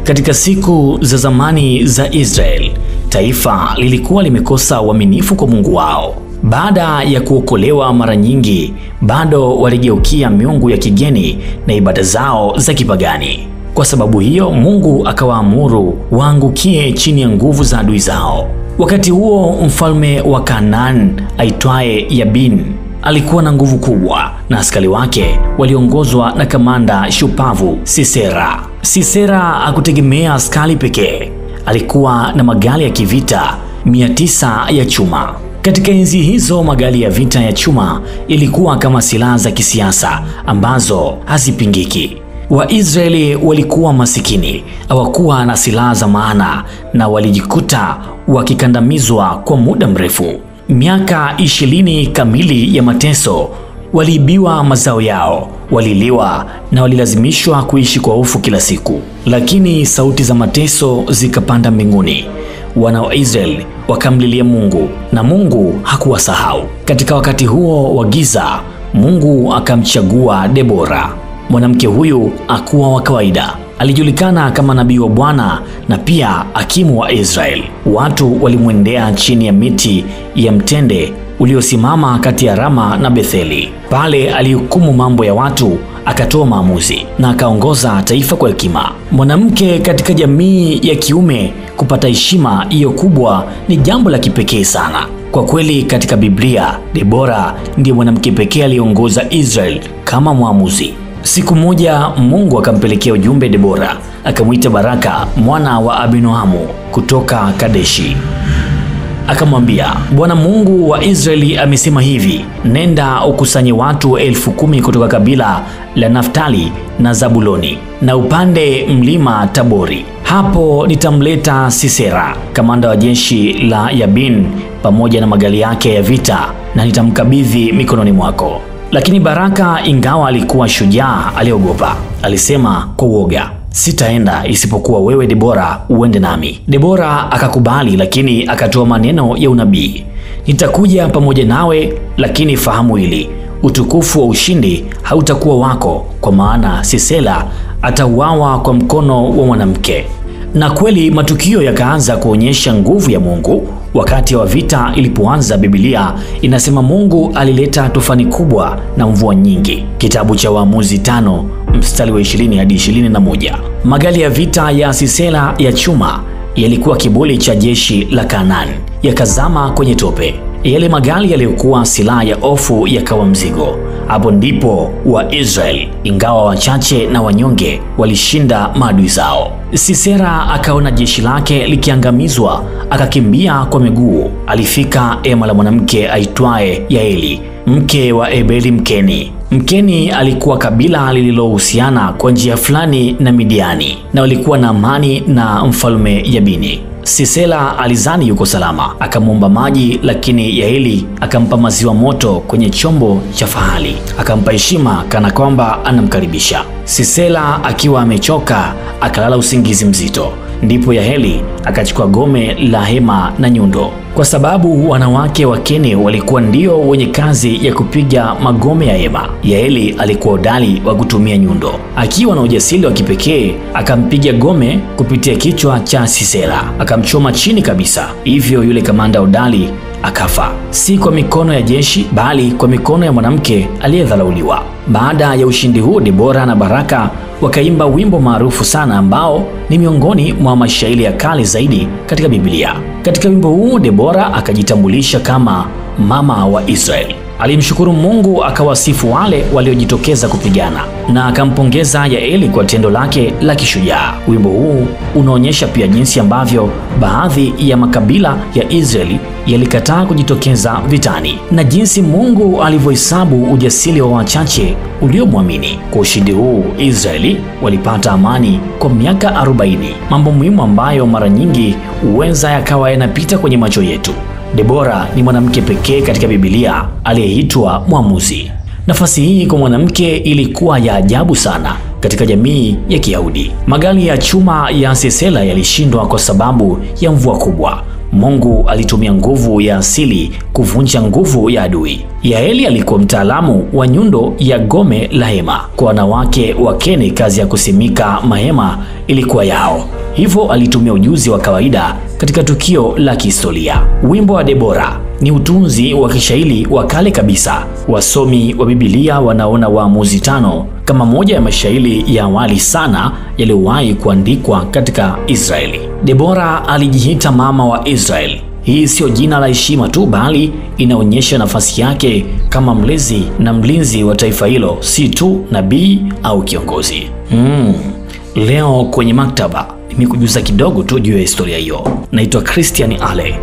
Katika siku za zamani za Israel, taifa lilikuwa limekosa uaminifu kwa Mungu wao. Baada ya kuokolewa mara nyingi, bado waligeukia miungu ya kigeni na ibada zao za kipagani. Kwa sababu hiyo, Mungu akawaamuru waangukie chini ya nguvu za adui zao. Wakati huo, mfalme wa Kanaan aitwaye Yabin alikuwa na nguvu kubwa na askari wake waliongozwa na kamanda shupavu Sisera. Sisera hakutegemea askari pekee, alikuwa na magari ya kivita 900 ya chuma. Katika enzi hizo, magari ya vita ya chuma ilikuwa kama silaha za kisiasa ambazo hazipingiki. Waisraeli walikuwa masikini, hawakuwa na silaha za maana na walijikuta wakikandamizwa kwa muda mrefu. Miaka 20 kamili ya mateso, waliibiwa mazao yao, waliliwa na walilazimishwa kuishi kwa hofu kila siku. Lakini sauti za mateso zikapanda mbinguni. Wana wa Israeli wakamlilia Mungu na Mungu hakuwasahau. Katika wakati huo wa giza, Mungu akamchagua Debora. Mwanamke huyu hakuwa wa kawaida. Alijulikana kama nabii wa Bwana na pia hakimu wa Israeli. Watu walimwendea chini ya miti ya mtende uliosimama kati ya Rama na Betheli. Pale alihukumu mambo ya watu, akatoa maamuzi na akaongoza taifa kwa hekima. Mwanamke katika jamii ya kiume kupata heshima hiyo kubwa ni jambo la kipekee sana. Kwa kweli, katika Biblia, Debora ndiye mwanamke pekee aliongoza Israeli kama mwamuzi. Siku moja Mungu akampelekea ujumbe Debora, akamwita Baraka mwana wa Abinoamu kutoka Kadeshi. Akamwambia, Bwana Mungu wa Israeli amesema hivi, nenda ukusanye watu 10,000 kutoka kabila la Naftali na Zabuloni na upande mlima Tabori. Hapo nitamleta Sisera, kamanda wa jeshi la Yabin, pamoja na magari yake ya vita, na nitamkabidhi mikononi mwako. Lakini Baraka, ingawa alikuwa shujaa, aliogopa. Alisema kwa uoga, sitaenda isipokuwa wewe Debora uende nami. Debora akakubali, lakini akatoa maneno ya unabii, nitakuja pamoja nawe, lakini fahamu hili, utukufu wa ushindi hautakuwa wako, kwa maana Sisera atauawa kwa mkono wa mwanamke. Na kweli matukio yakaanza kuonyesha nguvu ya Mungu. Wakati wa vita ilipoanza, Biblia inasema Mungu alileta tufani kubwa na mvua nyingi. Kitabu cha Waamuzi 5 mstari wa 20 hadi 21. Magari ya vita ya Sisera ya chuma yalikuwa kiburi cha jeshi la Kanaan, yakazama kwenye tope. Yale magari yaliyokuwa silaha ya ofu yakawa mzigo. Hapo ndipo Waisraeli, ingawa wachache na wanyonge, walishinda maadui zao. Sisera akaona jeshi lake likiangamizwa, akakimbia kwa miguu. Alifika hema la mwanamke aitwaye Yaeli, mke wa Ebeli Mkeni. Mkeni alikuwa kabila lililohusiana kwa njia fulani na Midiani, na walikuwa na amani na mfalme Yabini. Sisera alizani yuko salama, akamwomba maji, lakini Yaeli akampa maziwa moto kwenye chombo cha fahali, akampa heshima kana kwamba anamkaribisha. Sisera akiwa amechoka akalala usingizi mzito. Ndipo Yaeli akachukua gome la hema na nyundo, kwa sababu wanawake wa Keni walikuwa ndio wenye kazi ya kupiga magome ya hema. Yaeli alikuwa hodari wa kutumia nyundo. Akiwa na ujasiri wa kipekee, akampiga gome kupitia kichwa cha Sisera, akamchoma chini kabisa. Hivyo yule kamanda hodari akafa, si kwa mikono ya jeshi, bali kwa mikono ya mwanamke aliyedharauliwa. Baada ya ushindi huu, Debora na Baraka wakaimba wimbo maarufu sana ambao ni miongoni mwa mashairi ya kale zaidi katika Biblia. Katika wimbo huu, Debora akajitambulisha kama mama wa Israeli. Alimshukuru Mungu, akawasifu wale waliojitokeza kupigana na akampongeza Yaeli kwa tendo lake la kishujaa. Wimbo huu unaonyesha pia jinsi ambavyo baadhi ya makabila ya Israeli yalikataa kujitokeza vitani na jinsi Mungu alivyohesabu ujasiri wa wachache uliomwamini. Kwa ushindi huu, Israeli walipata amani kwa miaka 40. Mambo muhimu ambayo mara nyingi huweza yakawa yanapita kwenye macho yetu. Debora ni mwanamke pekee katika Biblia aliyeitwa mwamuzi. Nafasi hii kwa mwanamke ilikuwa ya ajabu sana katika jamii ya Kiyahudi. Magari ya chuma ya Sisera yalishindwa kwa sababu ya mvua kubwa. Mungu alitumia nguvu ya asili kuvunja nguvu ya adui. Yaeli alikuwa mtaalamu wa nyundo ya gome la hema. Kwa wanawake wa Keni, kazi ya kusimika mahema ilikuwa yao, hivyo alitumia ujuzi wa kawaida katika tukio la kihistoria. Wimbo wa Debora ni utunzi wa kishairi wa kale kabisa. Wasomi wa Biblia wanaona Waamuzi 5 kama moja ya mashairi ya awali sana yaliyowahi kuandikwa katika Israeli. Debora alijiita mama wa Israeli. Hii sio jina la heshima tu, bali inaonyesha nafasi yake kama mlezi na mlinzi wa taifa hilo, si tu nabii au kiongozi. Leo kwenye maktaba nimekujuza kidogo tu juu ya historia hiyo. Naitwa Christian Ale.